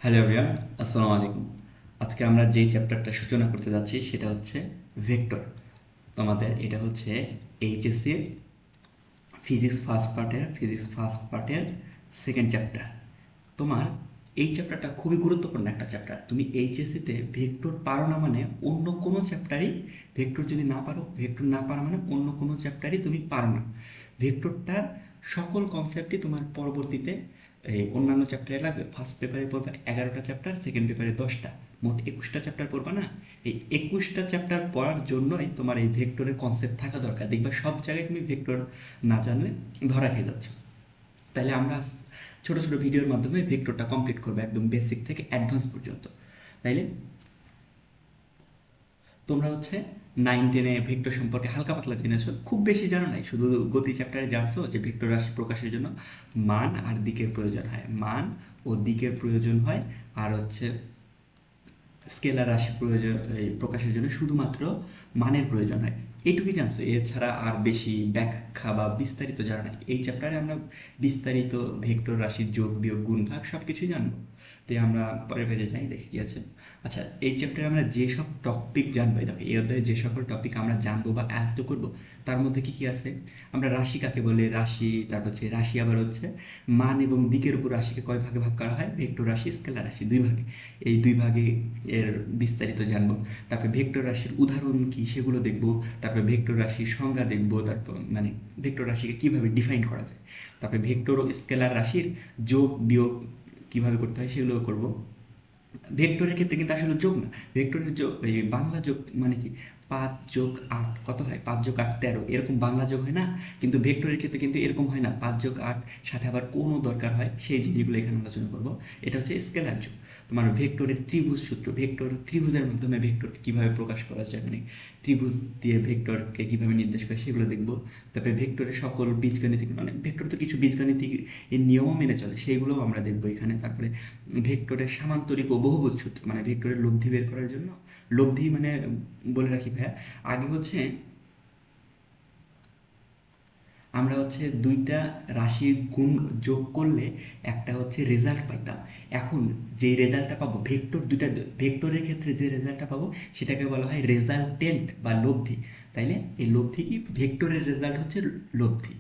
Hello everyone, আসসালামু আলাইকুম। আজকে আমরা যেই চ্যাপ্টারটা সূচনা করতে যাচ্ছি সেটা হচ্ছে ভেক্টর। তোমাদের এটা হচ্ছে এইচএসসির ফিজিক্স ফার্স্ট পার্টের সেকেন্ড চ্যাপ্টার। তোমার এই চ্যাপ্টারটা খুবই গুরুত্বপূর্ণ একটা চ্যাপ্টার। তুমি এইচএসসিতে ভেক্টর পারো না মানে অন্য কোনো চ্যাপ্টারই ভেক্টর যদি না পারো, ভেক্টর না পারো মানে অন্য কোনো চ্যাপ্টারই তুমি পারো না। ভেক্টরটার সকল কনসেপ্টই তোমার পরবর্তীতে এই অন্যান্য চ্যাপ্টারে লাগবে। ফার্স্ট পেপারে পড়বে 11টা চ্যাপ্টার, সেকেন্ড পেপারে 10টা, মোট 21টা চ্যাপ্টার পড়বা না। এই 21টা চ্যাপ্টার পড়ার জন্যই তোমার এই ভেক্টরের কনসেপ্ট থাকা দরকার। দেখবা সব জায়গায় তুমি ভেক্টর না জানলে ধরা খেয়ে যাচ্ছ। তাহলে আমরা ছোট ছোট ভিডিওর মাধ্যমে ভেক্টরটা কমপ্লিট করবো একদম বেসিক থেকে অ্যাডভান্স পর্যন্ত। তাইলে তোমরা হচ্ছে 9-10-এ ভেক্টর সম্পর্কে হালকা পাতলা জেনেছো, খুব বেশি জানো নাই, শুধু গতি চ্যাপ্টারে জানছো যে ভেক্টর রাশি প্রকাশের জন্য মান আর দিকের প্রয়োজন হয়, মান ও দিকের প্রয়োজন হয়। আর হচ্ছে স্কেলার রাশি প্রয়োজন এই প্রকাশের জন্য শুধুমাত্র মানের প্রয়োজন হয়, এইটুকুই জানছো। এছাড়া আর বেশি ব্যাখ্যা বা বিস্তারিত জানা নাই। এই চ্যাপ্টারে আমরা বিস্তারিত ভেক্টর রাশির যোগ বিয়োগ গুণ ভাগ সব কিছুই জানবো। তাই আমরা পরের পেজে যাই, দেখে কি আছে। আচ্ছা, এই চ্যাপ্টারে আমরা যেসব টপিক জানবো, দেখো এই অধ্যায়ে যে সকল টপিক আমরা জানবো বা আয়ত্ত করব, তার মধ্যে কি কি আছে। আমরা রাশি কাকে বলে, রাশি, তারপর হচ্ছে রাশি আবার হচ্ছে মান এবং দিকের উপর রাশিকে কয় ভাগে ভাগ করা হয়, ভেক্টর রাশি স্কেলার রাশি দুই ভাগে। এই দুই ভাগে এর বিস্তারিত জানবো। তারপরে ভেক্টর রাশির উদাহরণ কি সেগুলো দেখবো। তারপরে ভেক্টর রাশির সংজ্ঞা দেখবো। তারপর মানে ভেক্টর রাশিকে কীভাবে ডিফাইন করা যায়। তারপরে ভেক্টর ও স্কেলার রাশির যোগ বিয়োগ কীভাবে করতে হয় সেগুলো করব। ভেক্টরের ক্ষেত্রে কিন্তু আসলে যোগ না, ভেক্টরের যোগ এই বাংলা যোগ মানে কি 5+8 কত হয়, 5+8 13, এরকম বাংলা যোগ হয় না। কিন্তু ভেক্টরের ক্ষেত্রে কিন্তু এরকম হয় না, 5+8 সাথে আবার কোনো দরকার হয়, সেই জিনিসগুলো এখানে আলোচনা করব। এটা হচ্ছে স্কেলার যোগ। তোমার ভেক্টরের ত্রিভুজ সূত্র, ভেক্টর ত্রিভুজের মাধ্যমে ভেক্টরকে কীভাবে প্রকাশ করা যায়, মানে ত্রিভুজ দিয়ে ভেক্টরকে কীভাবে নির্দেশ করে সেগুলো দেখব। তারপরে ভেক্টরের সকল বীজগাণিতিক মানে ভেক্টর তো কিছু বীজগাণিতিক এই নিয়মও মেনে চলে, সেইগুলোও আমরা দেখবো এখানে। তারপরে ভেক্টরের সামান্তরিক ও বহুভুজ সূত্র, মানে ভেক্টরের লব্ধি বের করার জন্য, লব্ধি মানে বলে রাখি ভাইয়া, আগে হচ্ছে আমরা হচ্ছে দুইটা রাশির গুণ যোগ করলে একটা হচ্ছে রেজাল্ট পাইতাম। এখন যে রেজাল্টটা পাবো ভেক্টর দুইটা, ভেক্টরের ক্ষেত্রে যে রেজাল্টটা পাবো সেটাকে বলা হয় রেজাল্টেন্ট বা লব্ধি। তাইলে এই লব্ধি কি, ভেক্টরের রেজাল্ট হচ্ছে লব্ধি।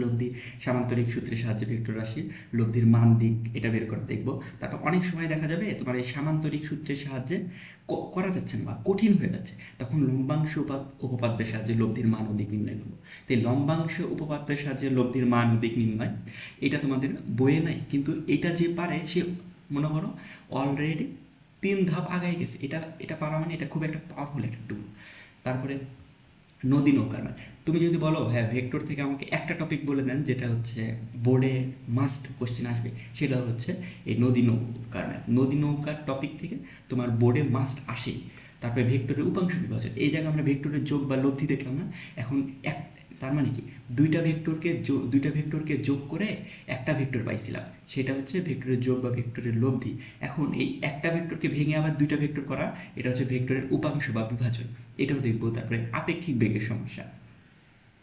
লব্ধি সামান্তরিক সূত্রের সাহায্যে ভেক্টর রাশির লব্ধির মান দিক এটা বের করে দেখব। তারপর অনেক সময় দেখা যাবে তোমার এই সামান্তরিক সূত্রের সাহায্যে করা যাচ্ছে না বা কঠিন হয়ে যাচ্ছে, তখন লম্বাংশ উপপাদ্যের সাহায্যে লব্ধির মান ও দিক নির্ণয় করবো। তো এই লম্বাংশ উপপাদ্যের সাহায্যে লব্ধির মান ও দিক নির্ণয় এটা তোমাদের বইয়ে নাই, কিন্তু এটা যে পারে সে মনে করো অলরেডি 3 ধাপ আগায় গেছে। এটা এটা পারা মানে এটা খুব একটা পাওয়ারফুল একটা টুল। তারপরে নদী নৌকার মান, তুমি যদি বলো হ্যাঁ ভেক্টর থেকে আমাকে একটা টপিক বলে দেন যেটা হচ্ছে বোর্ডে মাস্ট কোশ্চেন আসবে, সেটা হচ্ছে এই নদী নৌকার ম্যাথ। নদী নৌকার টপিক থেকে তোমার বোর্ডে মাস্ট আসেই। তারপরে ভেক্টরের উপাংশ বিভাজন, এই জায়গায় আমরা ভেক্টরের যোগ বা লব্ধি দেখলাম না। এখন এক, তার মানে কি দুইটা ভেক্টরকে যোগ করে একটা ভেক্টর পাইছিলাম, সেটা হচ্ছে ভেক্টরের যোগ বা ভেক্টরের লব্ধি। এখন এই একটা ভেক্টরকে ভেঙে আবার দুইটা ভেক্টর করা, এটা হচ্ছে ভেক্টরের উপাংশ বা বিভাজন, এটাও দেখবো। তারপরে আপেক্ষিক বেগের সমস্যা,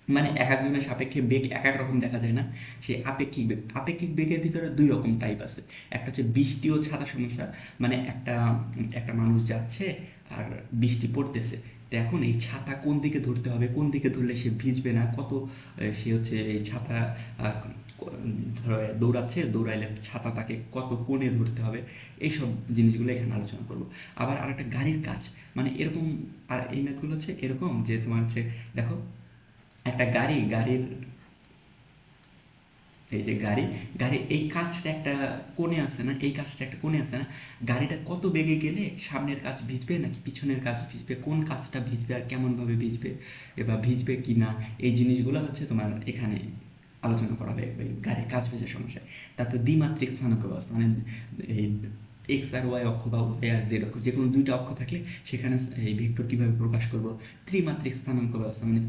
মানে এক একজনের সাপেক্ষে বেগ এক এক রকম দেখা যায় না, সেই আপেক্ষিক বেগ। আপেক্ষিক বেগের ভিতরে দুই রকম টাইপ আছে, একটা হচ্ছে বৃষ্টি ও ছাতা সমস্যা, মানে একটা একটা মানুষ যাচ্ছে আর বৃষ্টি পড়তেছে, তো এখন এই ছাতা কোন দিকে ধরতে হবে, কোন দিকে ধরলে সে ভিজবে না, কত সে হচ্ছে এই ছাতা ধরো দৌড়াচ্ছে, দৌড়াইলে ছাতা তাকে কত কোণে ধরতে হবে, এইসব জিনিসগুলো এখানে আলোচনা করবো। আবার আর একটা গাড়ির কাজ, মানে এরকম। আর এই ম্যাথগুলো হচ্ছে এরকম যে তোমার হচ্ছে দেখো একটা গাড়ির এই যে গাড়ির এই কাজটা একটা কোণে আছে না, এই কাজটা একটা কোণে আছে না, গাড়িটা কত বেগে গেলে সামনের কাজ ভিজবে নাকি পিছনের কাজ ভিজবে, কোন কাজটা ভিজবে আর কেমনভাবে ভিজবে, এবার ভিজবে কি না, এই জিনিসগুলো হচ্ছে তোমার এখানে আলোচনা করা হবে ওই গাড়ির কাজ ভেজার সমস্যায়। তারপর দ্বিমাত্রিক স্থানাঙ্ক ব্যবস্থা, মানে এই এক্স আর ওয়াই অক্ষ বা ওয়াই আর জেড অক্ষ, যে কোনো দুইটা অক্ষ থাকলে সেখানে এই ভেক্টর কীভাবে প্রকাশ করব। ত্রিমাত্রিক স্থানাঙ্ক ব্যবস্থা, মানে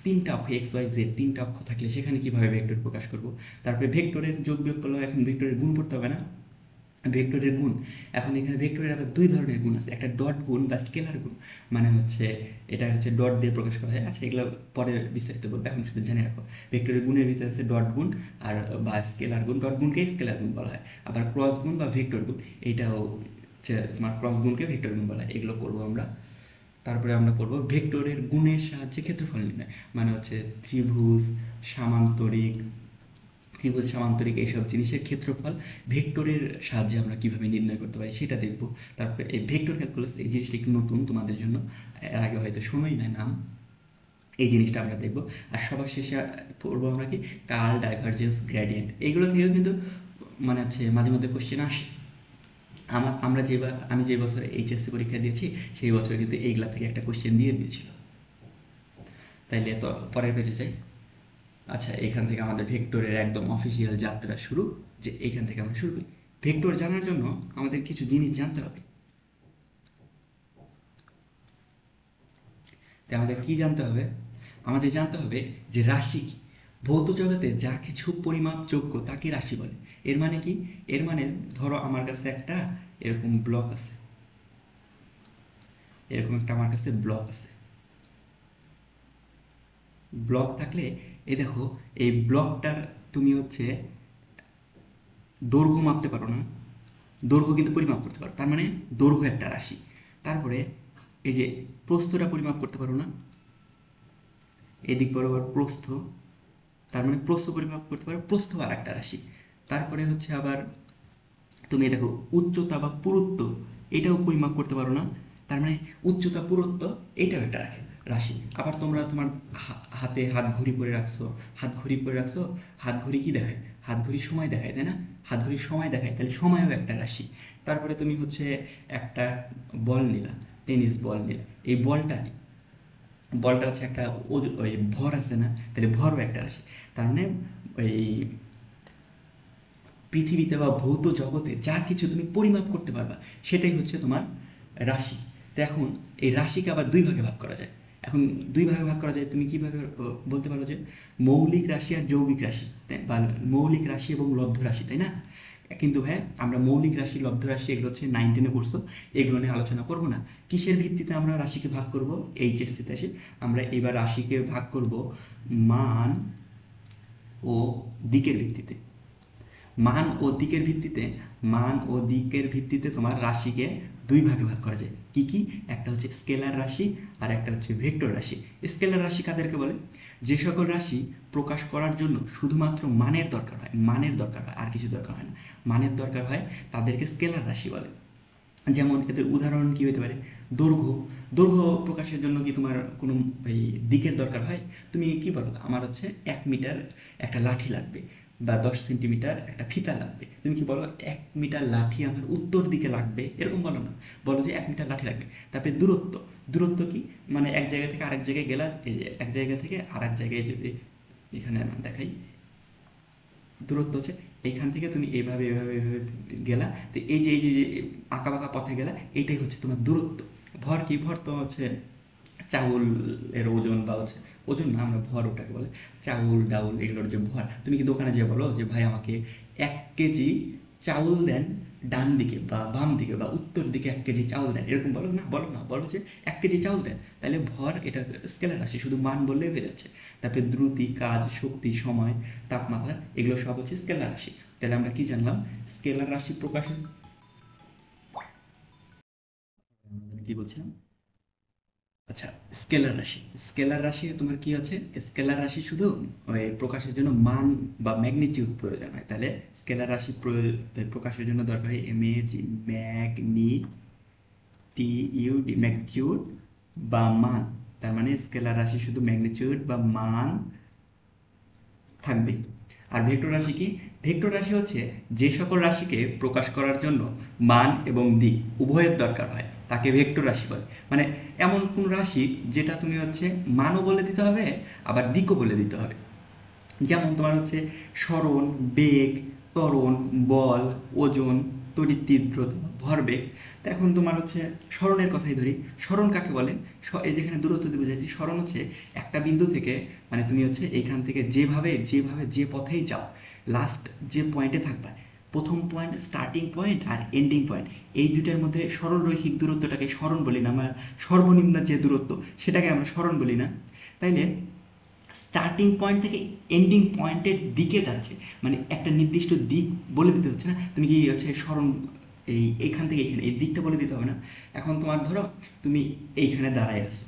তিনটা অক্ষ এক্স ওয়াই জেড, তিনটা অক্ষ থাকলে সেখানে কীভাবে ভেক্টর প্রকাশ করব। তারপরে ভেক্টরের যোগ বিয়োগ করলে এখন ভেক্টরের গুণ পড়তে হবে না, ভেক্টরের গুণ। এখন এখানে ভেক্টরের আবার দুই ধরনের গুণ আছে, একটা ডট গুণ বা স্কেলার গুণ, মানে হচ্ছে এটা হচ্ছে ডট দিয়ে প্রকাশ করা হয়। আচ্ছা, এগুলো পরে বিস্তারিত বলবো, এখন শুধু জেনে রাখো ভেক্টরের গুণের ভিতরে আছে ডট গুণ আর বা স্কেলার গুণ। ডট গুণকে স্কেলার গুণ বলা হয়, আবার ক্রস গুণ বা ভেক্টর গুণ এইটাও হচ্ছে তোমার ক্রস গুণকে ভেক্টর গুণ বলা হয়। এগুলো পড়বো আমরা। তারপরে আমরা পড়বো ভেক্টরের গুণের সাহায্যে ক্ষেত্রফল নির্ণয়, মানে হচ্ছে ত্রিভুজ, সামান্তরিক, এইসব জিনিসের ক্ষেত্রফল ভেক্টরের সাহায্যে আমরা কিভাবে নির্ণয় করতে পারি সেটা দেখব। তারপরে এই ভেক্টর ক্যালকুলাস, এই জিনিসটা একটু নতুন তোমাদের জন্য, এর আগে হয়তো শোনোই না নাম, এই জিনিসটা আমরা দেখব। আর সবার শেষে পড়বো আমরা কি কার্ল, ডাইভারজেন্স, গ্রেডিয়েন্ট। এইগুলো থেকেও কিন্তু মানে হচ্ছে মাঝে মধ্যে কোশ্চেন আসে। আমি যে বছর এইচএসসি পরীক্ষা দিয়েছি সেই বছর কিন্তু এইগুলা থেকে একটা কোশ্চেন দিয়ে দিয়েছিল। তাইলে তো পরের পেজে যাই। আচ্ছা, এখান থেকে আমাদের ভেক্টরের একদম অফিসিয়াল যাত্রা শুরু, যে এইখান থেকে আমরা শুরু করি। ভেক্টর জানার জন্য আমাদের কিছু জিনিস জানতে হবে। তাই আমাদের কি জানতে হবে? আমাদের জানতে হবে যে রাশি কি। ভৌত জগতে যা কিছু পরিমাপযোগ্য তাকে রাশি বলে। এর মানে কি? এর মানে ধরো আমার কাছে একটা এরকম ব্লক আছে, এরকম একটা আমার কাছে ব্লক আছে। ব্লক থাকলে এই দেখো, এই ব্লকটার তুমি হচ্ছে দৈর্ঘ্য মাপতে পারো না, দৈর্ঘ্য কিন্তু পরিমাপ করতে পারো, তার মানে দৈর্ঘ্য একটা রাশি। তারপরে এই যে প্রস্থটা পরিমাপ করতে পারো না, এদিক বরাবর প্রস্থ, তার মানে প্রস্থ পরিমাপ করতে পারো, প্রস্থ আর একটা রাশি। তারপরে হচ্ছে আবার তুমি দেখো উচ্চতা বা পুরুত্ব, এটাও পরিমাপ করতে পারো না, তার মানে উচ্চতা পুরুত্ব এটাও একটা রাশি। আবার তোমরা তোমার হাতে হাত ঘড়ি পরে রাখছো, হাত ঘড়ি কি দেখায়? হাত ঘড়ি সময় দেখায়, তাই না? হাত ঘড়ি সময় দেখায়, তাহলে সময়ও একটা রাশি। তারপরে তুমি হচ্ছে একটা বল নিলা, টেনিস বল নিলা, এই বলটা হচ্ছে একটা ওই ভর আছে না, তাহলে ভরও একটা রাশি। তার মানে ওই পৃথিবীতে বা ভৌত জগতে যা কিছু তুমি পরিমাপ করতে পারবা সেটাই হচ্ছে তোমার রাশি। তো এখন এই রাশিকে আবার দুই ভাগে ভাগ করা যায়। এখন দুই ভাগে ভাগ করা যায়, তুমি কিভাবে বলতে পারো যে মৌলিক রাশি আর যৌগিক রাশি, বা মৌলিক রাশি এবং লব্ধ রাশি, তাই না? কিন্তু হ্যাঁ, আমরা মৌলিক রাশি, লব্ধ রাশি এগুলো হচ্ছে 9-10 পড়ছো, এগুলো নিয়ে আলোচনা করব না। কিসের ভিত্তিতে আমরা রাশিকে ভাগ করব? এইচএসসিতে আসি আমরা এবার রাশিকে ভাগ করব মান ও দিকের ভিত্তিতে। মান ও দিকের ভিত্তিতে তোমার রাশিকে দুই ভাগে ভাগ করা যায়। কি কি? একটা হচ্ছে স্কেলার রাশি আর একটা হচ্ছে ভেক্টর রাশি। স্কেলার রাশি কাদেরকে বলে? যে সকল রাশি প্রকাশ করার জন্য শুধুমাত্র মানের দরকার হয়, আর কিছু দরকার হয় না, মানের দরকার হয়, তাদেরকে স্কেলার রাশি বলে। যেমন এদের উদাহরণ কি হতে পারে? দৈর্ঘ্য প্রকাশের জন্য কি তোমার কোনো এই দিকের দরকার হয়? তুমি কি বলো, আমার হচ্ছে 1 মিটার একটা লাঠি লাগবে বা 10 সেন্টিমিটার একটা ফিতা লাগবে, তুমি কি বলো 1 মিটার লাঠি আমার উত্তর দিকে লাগবে, এরকম বলো না, বলো যে 1 মিটার লাঠি লাগবে। তারপরে দূরত্ব কি? মানে এক জায়গা থেকে আরেক জায়গায় গেলা, এই যে এক জায়গা থেকে আরেক জায়গায় যদি এখানে দেখাই, দূরত্ব হচ্ছে এইখান থেকে তুমি এইভাবে গেলা, তো এই যে আঁকা বাঁকা পথে গেলা, এইটাই হচ্ছে তোমার দূরত্ব। ভর কি? ভর তো হচ্ছে চাউলের ওজন, বা হচ্ছে ওজন না, আমরা ভর ওটাকে বলে, চাউল ডাউল এগুলোর যে ভর। তুমি কি দোকানে যেয়ে বলো যে ভাই আমাকে 1 কেজি চাউল দেন, ডান দিকে বা বাম দিকে বা উত্তর দিকে 1 কেজি চাউল দেন, এরকম বলো না? বলো যে 1 কেজি চাউল দেন। তাহলে ভর এটা স্কেলার রাশি, শুধু মান বললেই হয়ে যাচ্ছে। তারপরে দ্রুতি, কাজ, শক্তি, সময়, তাপমাত্রা, এগুলো সব হচ্ছে স্কেলার রাশি। তাহলে আমরা কি জানলাম? স্কেলার রাশি প্রকাশের, কি বলছিলাম? আচ্ছা, স্কেলার রাশি তোমার কি আছে? স্কেলার রাশি শুধু ওই প্রকাশের জন্য মান বা ম্যাগনিটিউড প্রয়োজন হয়। তাহলে স্কেলার রাশি প্রকাশের জন্য দরকার হয় ম্যাগনিটিউড বা মান। তার মানে স্কেলার রাশি শুধু ম্যাগনিটিউড বা মান থাকবে। আর ভেক্টর রাশি কি? ভেক্টর রাশি হচ্ছে যে সকল রাশিকে প্রকাশ করার জন্য মান এবং দিক উভয়ের দরকার হয় তাকে ভেক্টর রাশি বলে। মানে এমন কোন রাশি যেটা তুমি হচ্ছে মানও বলে দিতে হবে আবার দিকও বলে দিতে হবে। যেমন তোমার হচ্ছে সরণ, বেগ, ত্বরণ, বল, ওজন, তড়িৎ তীব্রতা, ভরবেগ। তো এখন তোমার হচ্ছে সরণের কথাই ধরি। সরণ কাকে বলে? এই যেখানে দূরত্ব দিয়ে বুঝাইছি, সরণ হচ্ছে একটা বিন্দু থেকে, মানে তুমি হচ্ছে এইখান থেকে যেভাবে যে পথেই যাও, লাস্ট যে পয়েন্টে থাকবা প্রথম পয়েন্ট স্টার্টিং পয়েন্ট আর এন্ডিং পয়েন্ট, এই দুইটার মধ্যে সরলরৈখিক দূরত্বটাকে সরণ বলি না আমরা, সর্বনিম্ন যে দূরত্ব সেটাকে আমরা সরণ বলি না। তাইলে স্টার্টিং পয়েন্ট থেকে এন্ডিং পয়েন্টের দিকে যাচ্ছে, মানে একটা নির্দিষ্ট দিক বলে দিতে হচ্ছে না, তুমি কি হচ্ছে সরণ এইখান থেকে এখানে এই দিকটা বলে দিতে হবে না। এখন তোমার ধরো তুমি এইখানে দাঁড়ায় আছো,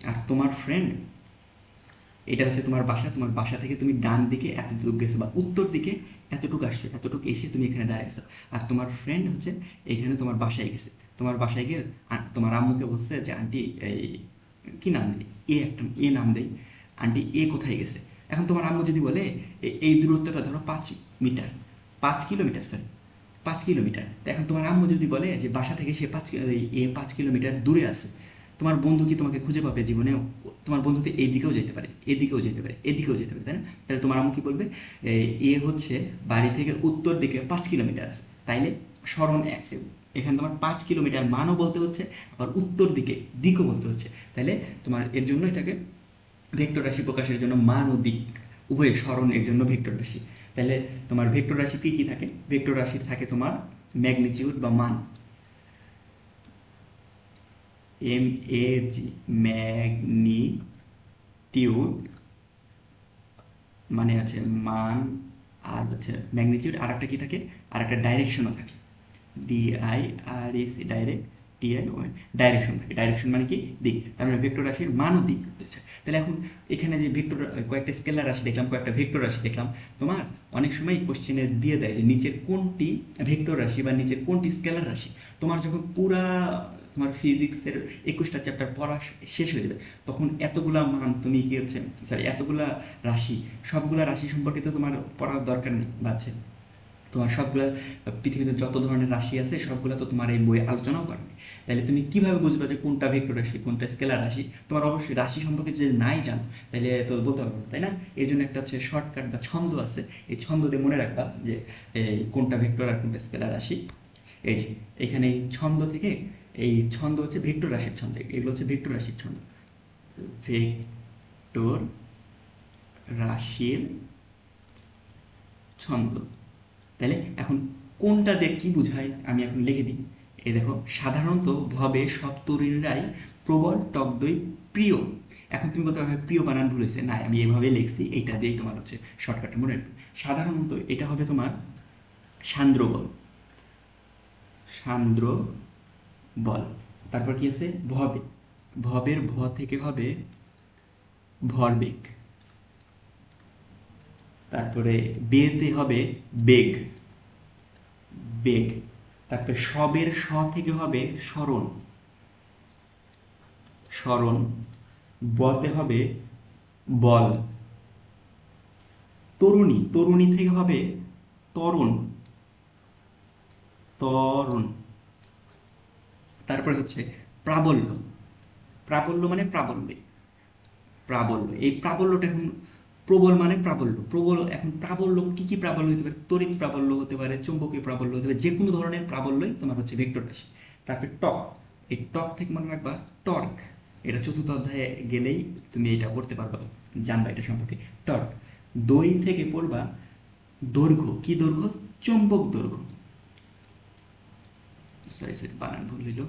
আর তোমার ফ্রেন্ড, এটা হচ্ছে তোমার বাসা, তোমার বাসা থেকে তুমি ডান দিকে এতটুকু গেছো বা উত্তর দিকে এতটুকু আসছো, এতটুকু এসে তুমি এখানে দাঁড়ায় আছো, আর তোমার ফ্রেন্ড হচ্ছে এখানে তোমার বাসায় গেছে, তোমার বাসায় গিয়ে তোমার আম্মুকে বলছে যে আন্টি এই কী নাম দিই, এ নাম দেই, আন্টি এ কোথায় গেছে। এখন তোমার আম্মু যদি বলে এই দূরত্বটা ধরো 5 মিটার, 5 কিলোমিটার, সরি 5 কিলোমিটার, তো এখন তোমার আম্মু যদি বলে যে বাসা থেকে সে 5 কিলোমিটার দূরে আছে, তোমার বন্ধু কি তোমাকে খুঁজে পাবে জীবনে? তোমার বন্ধু তো এইদিকেও যেতে পারে, এদিকেও যেতে পারে, এদিকেও যেতে পারে, তাই না? তাহলে তোমার আম্মু কি বলবে, এ হচ্ছে বাড়ি থেকে উত্তর দিকে 5 কিলোমিটার আছে, তাইলে সরণ এখানে তোমার 5 কিলোমিটার মানও বলতে হচ্ছে, আবার উত্তর দিকও বলতে হচ্ছে। তাহলে তোমার এর জন্য এটাকে ভেক্টর রাশি প্রকাশের জন্য মান ও দিক উভয় সরণ এর জন্য ভেক্টর রাশি। তাহলে তোমার ভেক্টর রাশি কী কী থাকে? ভেক্টর রাশির থাকে তোমার ম্যাগনিটিউড বা মান, MAG, ম্যাগনিটিউড মানে হচ্ছে মান, আর হচ্ছে ম্যাগনিটিউড, আর একটা কী থাকে, আর একটা ডাইরেকশনও থাকে, DIREC, ডাইরেক্ট, TION, ডাইরেকশন থাকে। ডাইরেকশন মানে কি? দিক। তার মানে ভেক্টর রাশির মান ও দিক রয়েছে। তাহলে এখন এখানে যে ভেক্টর কয়েকটা স্কেলার রাশি দেখলাম, কয়েকটা ভেক্টর রাশি দেখলাম, তোমার অনেক সময় কোশ্চেনে দিয়ে দেয় যে নিচের কোনটি ভেক্টর রাশি বা নিচের কোনটি স্কেলার রাশি। তোমার যখন পুরা তোমার ফিজিক্সের 21টা চ্যাপ্টার পড়া শেষ হয়ে যাবে, তখন এতগুলা মান তুমি কি হচ্ছে, সরি এতগুলা রাশি, সবগুলা রাশি সম্পর্কে তো তোমার পড়ার দরকার নেই, বাচ্চা তোমার সবগুলা পৃথিবীতে যত ধরনের রাশি আছে সবগুলো তো তোমার এই বইয়ে আলোচনাও করবে। তাহলে তুমি কিভাবে বুঝবে যে কোনটা ভেক্টর রাশি কোনটা স্কেলার রাশি? তোমার অবশ্যই রাশি সম্পর্কে যদি নাই জানো তাহলে তো বলতে পারবো না, তাই না? এই জন্য একটা হচ্ছে শর্টকাট বা ছন্দ আছে, এই ছন্দ দিয়ে মনে রাখবা যে কোনটা ভেক্টর আর কোনটা স্কেলার রাশি। এই যে এখানে এই ছন্দ থেকে, এই ছন্দ হচ্ছে ভেক্টর রাশির ছন্দ, এগুলো হচ্ছে ভেক্টর রাশির ছন্দ, ভেক্টর রাশির ছন্দ। তাহলে এখন কোনটা দিয়ে কী বুঝায় আমি এখন লিখে দিই। এই দেখো, সাধারণত ভবে সব তরুণীরাই প্রবল টক দই প্রিয়। এখন তুমি বলতে পারবে প্রিয় বানান ভুল হয়েছে, না আমি এভাবে লিখছি, এইটা দিয়েই তোমার হচ্ছে শর্টকাটে মনে রাখবে। সাধারণত এটা হবে তোমার সান্দ্র বল, সান্দ্র বল। তারপর কি আছে? ভবে, ভবের ভ থেকে হবে ভরবেগ। তারপরে বেতে হবে বেগ, বেগ। তারপরে সবের স থেকে হবে সরণ, সরণ। বতে হবে বল। তরুণী, তরুণী থেকে হবে ত্বরণ, ত্বরণ। তারপরে হচ্ছে প্রাবল্য, প্রাবল্য মানে প্রাবল্যে, প্রাবল্য। এই প্রাবল্যটা এখন প্রবল মানে প্রাবল্য, প্রবল। এখন প্রাবল্য কি কি প্রাবল্য হতে পারে? তড়িৎ প্রাবল্য হতে পারে, চৌম্বকীয় প্রাবল্য হতে পারে, যে কোনো ধরনের প্রাবল্যই তোমার হচ্ছে ভেক্টর রাশি। তারপরে টক, এই টক থেকে মনে রাখবা টর্ক, এটা চতুর্থ অধ্যায়ে গেলেই তুমি এটা পড়তে পারবা, জানবা এটা সম্পর্কে। টর্ক। দই থেকে পড়বা দৈর্ঘ্য, কি দৈর্ঘ্য? চৌম্বক দৈর্ঘ্য, সরি সরি বানান ভুল হইল,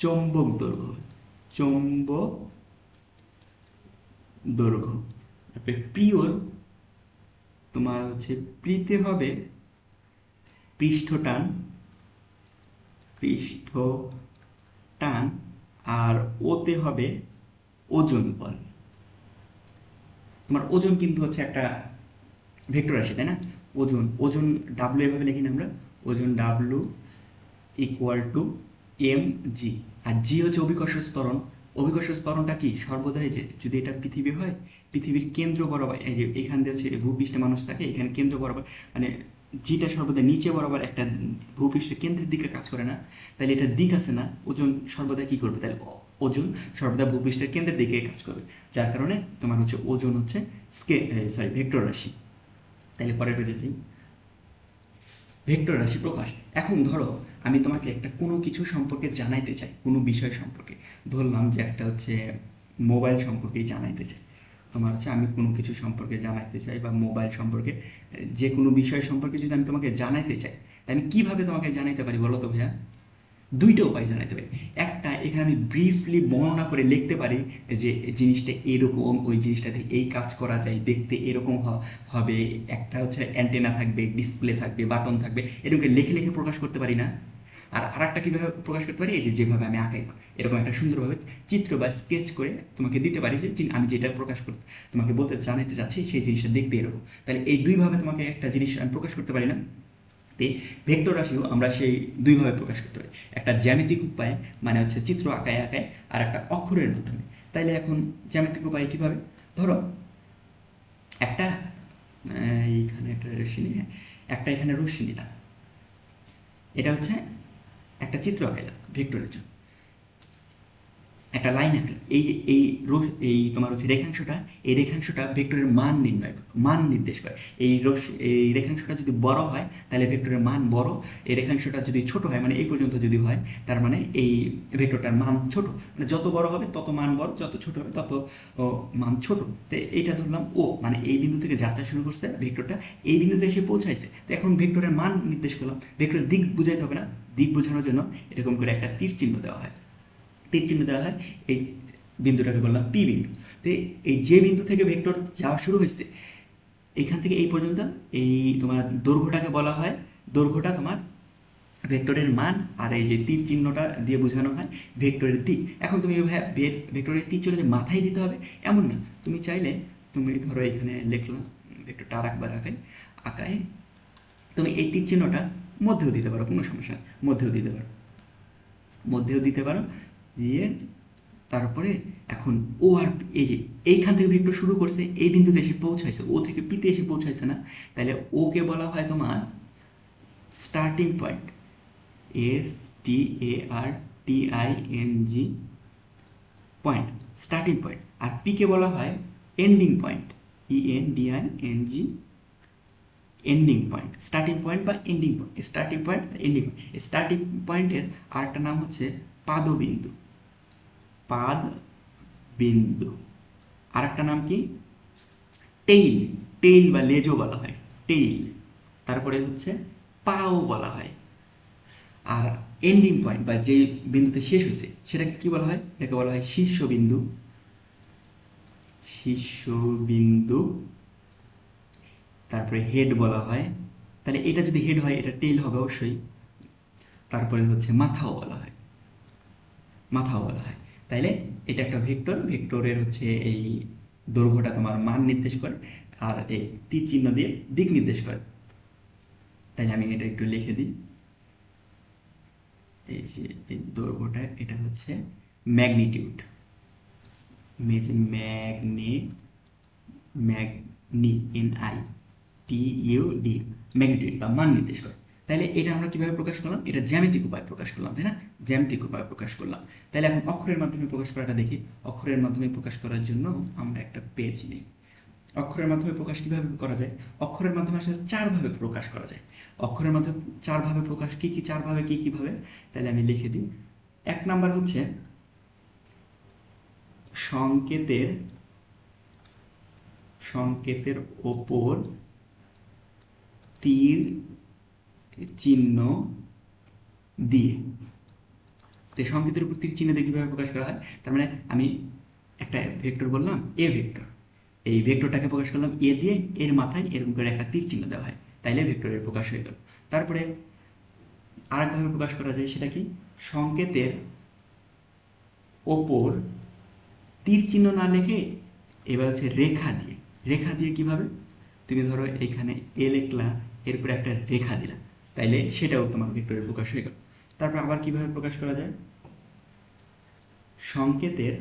চৌম্বক দৈর্ঘ্য, চৌম্বক দৈর্ঘ্য। তারপরে প্রিয়র তোমার হচ্ছে প্রিতে হবে পৃষ্ঠটান, পৃষ্ঠটান। আর ওতে হবে ওজন বল। তোমার ওজন কিন্তু হচ্ছে একটা ভেক্টর রাশি, তাই না? ওজন, ওজন ডাব্লু এভাবে লিখি না আমরা, ওজন ডাব্লু ইকুয়াল টু mg। আর জি হচ্ছে অভিকর্ষ ত্বরণ। অভিকর্ষ ত্বরণটা কি? সর্বদাই যে যদি এটা পৃথিবী হয়, পৃথিবীর কেন্দ্র বরাবর, এই যে এখান দিয়ে হচ্ছে ভূপৃষ্ঠে মানুষ থাকে, এখানে কেন্দ্র বরাবর, মানে জিটা সর্বদা নিচে বরাবর একটা ভূপৃষ্ঠের কেন্দ্রের দিকে কাজ করে না, তাহলে এটা দিক আছে না, ওজন সর্বদা কি করবে? তাহলে ওজন সর্বদা ভূপৃষ্ঠের কেন্দ্রের দিকে কাজ করবে, যার কারণে তোমার হচ্ছে ওজন হচ্ছে ভেক্টর রাশি। তাহলে পরের পেজে যাই, ভেক্টর রাশি প্রকাশ। এখন ধরো আমি তোমাকে একটা কোনো কিছু সম্পর্কে জানাইতে চাই, কোনো বিষয় সম্পর্কে, ধরলাম যে একটা হচ্ছে মোবাইল সম্পর্কেই জানাইতে চাই, তোমার হচ্ছে আমি কোনো কিছু সম্পর্কে জানাইতে চাই বা মোবাইল সম্পর্কে যে কোনো বিষয় সম্পর্কে যদি আমি তোমাকে জানাইতে চাই, তাই আমি কীভাবে তোমাকে জানাইতে পারি বলো তো ভাইয়া? দুইটা উপায় জানাতে পারি। একটা, এখানে আমি ব্রিফলি বর্ণনা করে লিখতে পারি যে জিনিসটা এরকম, ওই জিনিসটাতে এই কাজ করা যায়, দেখতে এরকম হবে, একটা হচ্ছে অ্যান্টেনা থাকবে, ডিসপ্লে থাকবে, বাটন থাকবে, এরকম লিখে লিখে প্রকাশ করতে পারি না? আর আরেকটা কীভাবে প্রকাশ করতে পারি, এই যে যেভাবে আমি আঁকাই এরকম একটা সুন্দরভাবে চিত্র বা স্কেচ করে তোমাকে দিতে পারি যে আমি যেটা প্রকাশ করতে তোমাকে বলতে জানাতে চাচ্ছি সেই জিনিসটা দেখতে এরকম। তাহলে এই দুইভাবে তোমাকে একটা জিনিস আমি প্রকাশ করতে পারি না? ভেক্টর রাশিও আমরা সেই দুইভাবে প্রকাশ করতে পারি, একটা জ্যামিতিক উপায়ে মানে হচ্ছে চিত্র আঁকায় আঁকায়, আর একটা অক্ষরের মাধ্যমে। তাইলে এখন জ্যামিতিক উপায়ে কীভাবে, ধরো একটা এইখানে একটা রশ্মি নিয়ে একটা এখানে রশ্মি নিলাম, এটা হচ্ছে একটা চিত্র আঁকাইলাম ভেক্টরের জন্য, একটা লাইন আঁকলাম, এই এই এই তোমার হচ্ছে রেখাংশটা, এই রেখাংশটা ভেক্টরের মান নির্ণয় মান নির্দেশ করে। এই রেখাংশটা যদি বড় হয় তাহলে ভেক্টরের মান বড়, এই রেখাংশটা যদি ছোট হয় মানে এই পর্যন্ত যদি হয় তার মানে এই ভেক্টরটার মান ছোট, মানে যত বড় হবে তত মান বড়, যত ছোট হবে তত মান ছোট। তো এইটা ধরলাম ও, মানে এই বিন্দু থেকে যাত্রা শুরু করছে ভেক্টরটা, এই বিন্দুতে এসে পৌঁছাইছে। তো এখন ভেক্টরের মান নির্দেশ করলাম, ভেক্টরের দিক বুঝাইতে হবে না, দিক বোঝানোর জন্য এরকম করে একটা তীর চিহ্ন দেওয়া হয়, তীর চিহ্ন দেওয়া হয় এই বিন্দুটাকে বললাম পি বিন্দু। তো এই যে বিন্দু থেকে ভেক্টর যাওয়া শুরু হয়েছে এইখান থেকে এই পর্যন্ত, এই তোমার দৈর্ঘ্যটাকে বলা হয়, দৈর্ঘ্যটা তোমার ভেক্টরের মান, আর এই যে তীর চিহ্নটা দিয়ে বোঝানো হয় ভেক্টরের দিক। এখন তুমি ভেক্টরের তীর চলে যে মাথায় দিতে হবে এমন না, তুমি চাইলে তুমি ধরো এখানে লিখলাম ভেক্টরটা আর একবার আঁকায় তুমি এই তীর চিহ্নটা মধ্যেও দিতে পারো, কোনো সমস্যা নেই, মধ্যেও দিতে পারো দিয়ে তারপরে এখন ও আর এই যে এইখান থেকে ভেক্টর শুরু করছে, এই বিন্দুতে এসে পৌঁছাইছে, ও থেকে পিতে এসে পৌঁছাইছে না, তাহলে ওকে বলা হয় তোমার starting point, STARTING point, starting point. আর পিকে বলা হয় ending point, ENDING ending point, starting point বা ending point, starting point ending point. Starting পয়েন্টের আরেকটা নাম হচ্ছে পাদবিন্দু, পাদ বিন্দু। আর একটা নাম কি, টেইল, টেইল বা লেজও বলা হয়, টেইল। তারপরে হচ্ছে পাও বলা হয়। আর এন্ডিং পয়েন্ট বা যে বিন্দুতে শেষ হয়েছে সেটাকে কি বলা হয়, এটাকে বলা হয় শীর্ষবিন্দু, শীর্ষবিন্দু। তারপরে হেড বলা হয়, তাহলে এটা যদি হেড হয় এটা টেইল হবে অবশ্যই। তারপরে হচ্ছে মাথাও বলা হয়, মাথাও বলা হয়। তাইলে এটা একটা ভেক্টর, ভেক্টরের হচ্ছে এই দৈর্ঘ্যটা তোমার মান নির্দেশ করে, আর এই তীর চিহ্ন দিয়ে দিক নির্দেশ করে। তাইলে আমি এটা একটু লিখে দিই, এই যে এই দৈর্ঘ্যটা এটা হচ্ছে ম্যাগনিটিউড, MAGNITUD, ম্যাগনিটিউড বা মান নির্দেশ করে। তাহলে এটা আমরা কিভাবে প্রকাশ করলাম, এটা জ্যামিতিক উপায় প্রকাশ করলাম, তাই না? জ্যামিতিক উপায় প্রকাশ করলাম। তাহলে এখন অক্ষরের মাধ্যমে প্রকাশ করাটা দেখি। অক্ষরের মাধ্যমে প্রকাশ করার জন্য আমরা একটা পেজ নিই। অক্ষরের মাধ্যমে প্রকাশ কিভাবে করা যায়, অক্ষরের মাধ্যমে আসলে চারভাবে প্রকাশ করা যায়। অক্ষরের মাধ্যমে চারভাবে প্রকাশ, কি কি চারভাবে, কি কিভাবে, তাহলে আমি লিখে দিই। এক নাম্বার হচ্ছে সংকেতের ওপর তীর চিহ্ন দিয়ে। তো সংকেতের উপর তীর চিহ্ন দিয়ে কীভাবে প্রকাশ করা হয়, তার মানে আমি একটা ভেক্টর বললাম এ ভেক্টর, এই ভেক্টরটাকে প্রকাশ করলাম এ দিয়ে, এর মাথায় এরকম করে একটা তীর চিহ্ন দেওয়া হয়, তাইলে ভেক্টরের প্রকাশ হয়ে গেল। তারপরে আরেকভাবে প্রকাশ করা যায়, সেটা কি, সংকেতের ওপর তীর চিহ্ন না লিখে এবার হচ্ছে রেখা দিয়ে। রেখা দিয়ে কিভাবে, তুমি ধরো এখানে এ লিখলা, এরপরে একটা রেখা দিলা, তাইলে সেটাও তোমার ভেক্টরের প্রকাশ হয়ে গেল। তারপর আবার কিভাবে প্রকাশ করা যায়, সংকেতের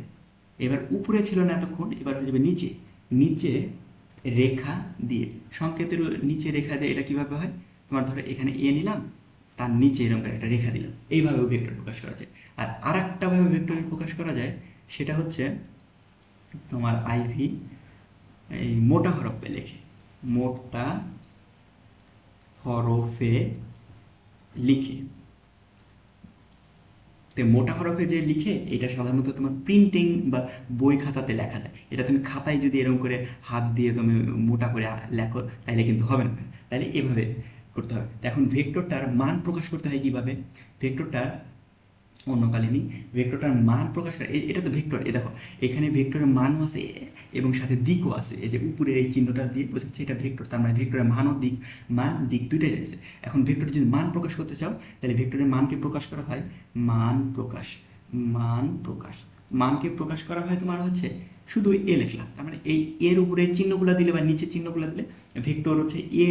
এবার উপরে ছিল না এতক্ষণ, এবার হয়ে যাবে নিচে, নিচে রেখা দিয়ে। সংকেতের নিচে রেখা দিয়ে এটা কিভাবে হয়, তোমার ধরো এখানে এ নিলাম, তার নিচে এরকম করে একটা রেখা দিলাম, এইভাবেও ভেক্টর প্রকাশ করা যায়। আর আরেকটা ভাবে ভেক্টরের প্রকাশ করা যায়, সেটা হচ্ছে তোমার আইভি এই মোটা হরফে লেখে, মোটা হরফে লিখে। তো মোটা হরফে যে লিখে এটা সাধারণত তোমার প্রিন্টিং বা বই খাতাতে লেখা যায়। এটা তুমি খাতায় যদি এরকম করে হাত দিয়ে তুমি মোটা করে লেখো তাহলে কিন্তু হবে না, তাহলে এভাবে করতে হবে। তো এখন ভেক্টরটার মান প্রকাশ করতে হয় কীভাবে? ভেক্টরটার অন্যকালীনই ভেক্টরটার মান প্রকাশ করে এটা তো ভেক্টর, এ দেখো এখানে ভেক্টরের মানও আছে এবং সাথে দিকও আছে। এই যে উপরের এই চিহ্নটা দিয়ে বোঝাচ্ছে এটা ভেক্টর, তার মানে ভেক্টরের মান ও দিক, মান দিক দুইটাই রয়েছে। এখন ভেক্টর যদি মান প্রকাশ করতে চাও তাহলে ভেক্টরের মানকে প্রকাশ করা হয় মান প্রকাশ, মান প্রকাশ, মানকে প্রকাশ করা হয় তোমার হচ্ছে শুধু এ লিখলাম, তার মানে এই এর উপরে চিহ্নগুলো দিলে বা নিচে চিহ্নগুলো দিলে ভেক্টর হচ্ছে এ।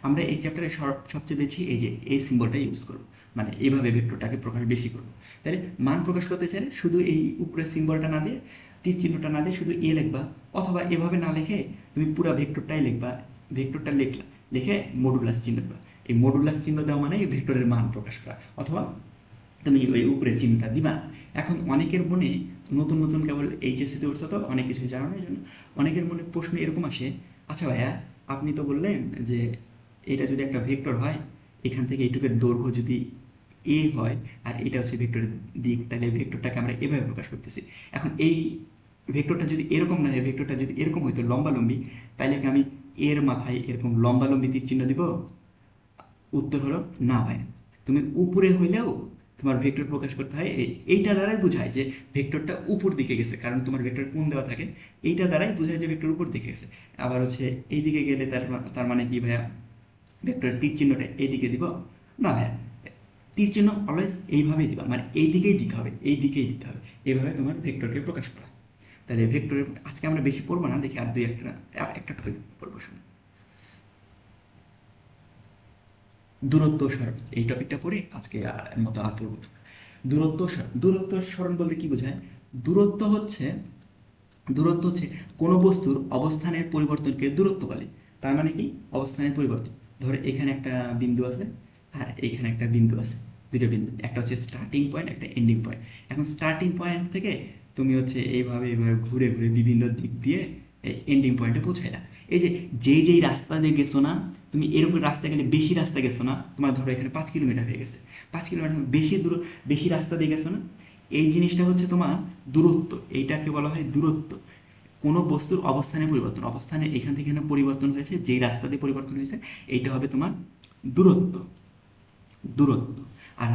আমরা এই চ্যাপ্টারে সবচেয়ে বেশি এই যে এই সিম্বলটা ইউজ করবো, মানে এইভাবে ভেক্টরটাকে প্রকাশ বেশি করবো। তাহলে মান প্রকাশ করতে চাইলে শুধু এই উপরের সিম্বলটা না দিয়ে, তীর চিহ্নটা না দিয়ে শুধু এ লিখবা, অথবা এভাবে না লিখে তুমি পুরো ভেক্টরটাই লিখবা। ভেক্টরটা লিখে মডুলাস চিহ্ন দেবা। এই মডুলাস চিহ্ন দেওয়া মানে এই ভেক্টরের মান প্রকাশ করা, অথবা তুমি ওই উপরের চিহ্নটা দিবা। এখন অনেকের মনে নতুন নতুন কেবল এইচএসসিতে উঠছে তো অনেক কিছু জানো না, এই জন্য অনেকের মনে প্রশ্ন এরকম আসে, আচ্ছা ভাইয়া আপনি তো বললেন যে এটা যদি একটা ভেক্টর হয়, এখান থেকে এইটুকের দৈর্ঘ্য যদি এ হয় আর এটা হচ্ছে ভেক্টরের দিক, তাহলে ভেক্টরটাকে আমরা এভাবে প্রকাশ করতেছি। এখন এই ভেক্টরটা যদি এরকম না হয়, ভেক্টরটা যদি এরকম হইতো লম্বালম্বী, তাহলে কি আমি এর মাথায় এরকম লম্বালম্বী তীর চিহ্ন দিব? উত্তর হলো না ভাই। তুমি উপরে হইলেও তোমার ভেক্টর প্রকাশ করতে হয় এইটা দ্বারাই বোঝায় যে ভেক্টরটা উপর দিকে গেছে, কারণ তোমার ভেক্টর কোণ দেওয়া থাকে, এইটা দ্বারাই বোঝায় যে ভেক্টর উপর দিকে গেছে। আবার হচ্ছে এই দিকে গেলে তার মানে কি ভাইয়া, ভেক্টরের তীর চিহ্নটা এইদিকে দিব? না ভাইয়া, তীর চিহ্ন অলওয়েজ এইভাবেই দিবা, মানে এই দিকেই দিতে হবে, এই দিকেই দিতে হবে, এইভাবে তোমার ভেক্টরকে প্রকাশ করা। তাহলে ভেক্টরের আজকে আমরা বেশি পড়বো না, দেখি আর একটা টপিক পড়বো শুনে। দূরত্ব সরণ, এই টপিকটা পড়ে আজকে মতো আর পড়ব। দূরত্ব সরণ বলতে কি বোঝায়? দূরত্ব হচ্ছে কোনো বস্তুর অবস্থানের পরিবর্তনকে দূরত্ব বলে। তার মানে কি? অবস্থানের পরিবর্তন। ধরো এখানে একটা বিন্দু আছে আর এখানে একটা বিন্দু আছে, দুটো বিন্দু, একটা হচ্ছে স্টার্টিং পয়েন্ট, একটা এন্ডিং পয়েন্ট। এখন স্টার্টিং পয়েন্ট থেকে তুমি হচ্ছে এইভাবে ঘুরে ঘুরে বিভিন্ন দিক দিয়ে এন্ডিং পয়েন্টে পৌঁছাইলা। এই যে যেই রাস্তা দিয়ে গেছো না, তুমি এরকম রাস্তা গেলে বেশি রাস্তা গেছো না, তোমার ধরো এখানে 5 কিলোমিটার হয়ে গেছে, 5 কিলোমিটার বেশি রাস্তা দিয়ে গেছো না, এই জিনিসটা হচ্ছে তোমার দূরত্ব, এইটাকে বলা হয় দূরত্ব। কোনো বস্তুর অবস্থানের পরিবর্তন, অবস্থানে এখান থেকে এখানে পরিবর্তন হয়েছে, যেই রাস্তা দিয়ে পরিবর্তন হয়েছে এইটা হবে তোমার দূরত্ব। দূরত্ব। আর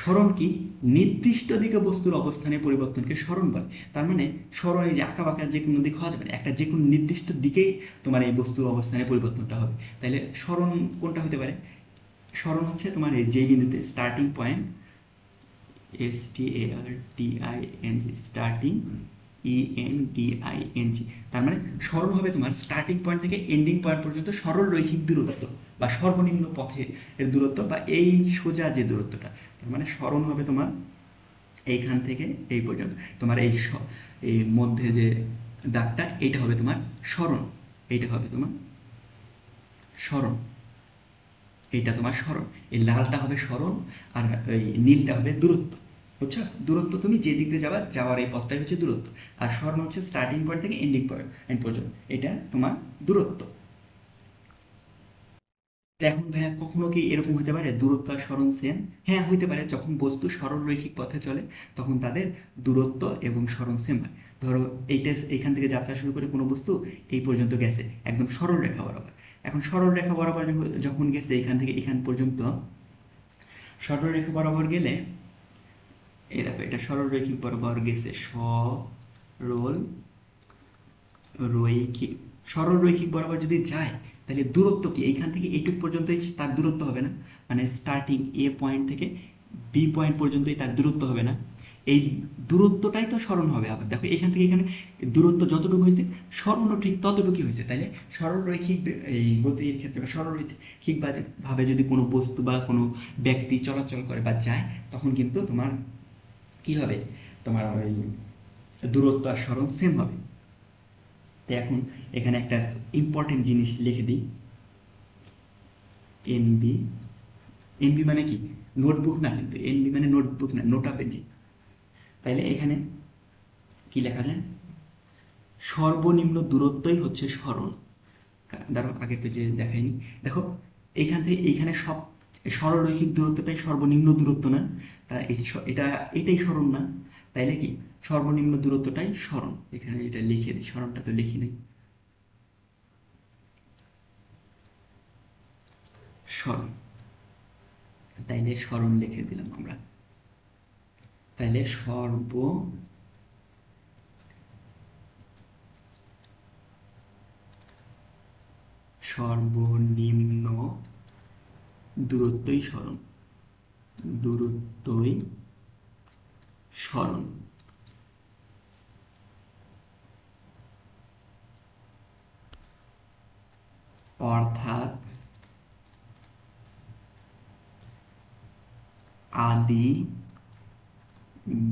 সরণ কি? নির্দিষ্ট দিকে বস্তুর অবস্থানের পরিবর্তনকে সরণ বলে। তার মানে সরণ এই যে আঁকা বাঁকা যে কোনো দিক হওয়া যাবে না, একটা যে কোনো নির্দিষ্ট দিকেই তোমার এই বস্তুর অবস্থানের পরিবর্তনটা হবে। তাহলে সরণ কোনটা হতে পারে? সরণ হচ্ছে তোমার এই যে বিন্দুতে starting point, STARTING, starting, ENDING, তার মানে সরল হবে তোমার স্টার্টিং পয়েন্ট থেকে এন্ডিং পয়েন্ট পর্যন্ত সরল রৈখিক দূরত্ব বা সর্বনিম্ন পথের দূরত্ব, বা এই সোজা যে দূরত্বটা, তার মানে সরণ হবে তোমার এইখান থেকে এই পর্যন্ত। তোমার এই মধ্যে যে দাগটা, এইটা হবে তোমার সরণ, এইটা হবে তোমার সরণ, এইটা তোমার সরণ। এই লালটা হবে সরণ আর এই নীলটা হবে দূরত্ব। বুঝছো? দূরত্ব তুমি যে দিক দিয়ে যাওয়ার এই পথটাই হচ্ছে দূরত্ব, আর সরণ হচ্ছে স্টার্টিং পয়েন্ট থেকে এন্ডিং পয়েন্ট পর্যন্ত, এটা তোমার দূরত্ব। এখন ভাইয়া কখনো কি এরকম হতে পারে দূরত্ব আর সরণ সেম? হ্যাঁ হইতে পারে, যখন বস্তু সরল রৈখিক পথে চলে তখন তাদের দূরত্ব এবং সরণ সেম হয়। ধরো এইটা এইখান থেকে যাত্রা শুরু করে কোনো বস্তু এই পর্যন্ত গেছে একদম সরল রেখা বরাবর। এখন সরল রেখা বরাবর যখন গেছে এখান থেকে এখান পর্যন্ত, সরল রেখা বরাবর গেলে এই দেখো এটা সরল রৈখিক বরাবর গেছে, সরল রৈখিক, সরল রৈখিক বরাবর যদি যায় তাহলে দূরত্ব কি? এইখান থেকে এইটুক পর্যন্তই তার দূরত্ব হবে না, মানে স্টার্টিং এ পয়েন্ট থেকে বি পয়েন্ট পর্যন্তই তার দূরত্ব হবে না, এই দূরত্বটাই তো সরণ হবে। আবার দেখো এখান থেকে এখানে দূরত্ব যতটুকু হয়েছে সরণও ঠিক ততটুকুই হয়েছে। তাইলে সরল রৈখিক এই গতির ক্ষেত্রে বা সরল রৈখিক ভাবে যদি কোনো বস্তু বা কোনো ব্যক্তি চলাচল করে বা যায়, তখন কিন্তু তোমার কি হবে, তোমার ওই দূরত্ব আর সরণ সেম হবে। তো এখন এখানে একটা ইম্পর্টেন্ট জিনিস লিখে দিই, এনবি। এনবি মানে কি? নোটবুক না, কিন্তু এনবি মানে নোটবুক না, নোটা পেনে। তাইলে এখানে কি লেখা যায়? সর্বনিম্ন দূরত্বই হচ্ছে সরণ। ধরো আগের পেজে দেখাইনি, দেখো এইখান থেকে এইখানে এই সরলরৈখিক দূরত্বটাই সর্বনিম্ন দূরত্ব না? তার এটাই সরণ না, তাইলে কি সর্বনিম্ন দূরত্বটাই সরণ। এখানে এটা লিখে দিই, সরণটা তো লিখি নাই। সরণ, তাইলে সরণ লিখে দিলাম আমরা। তাইলে সর্বনিম্ন দূরত্বই সরণ, দূরত্বই সরণ। অর্থাৎ আদি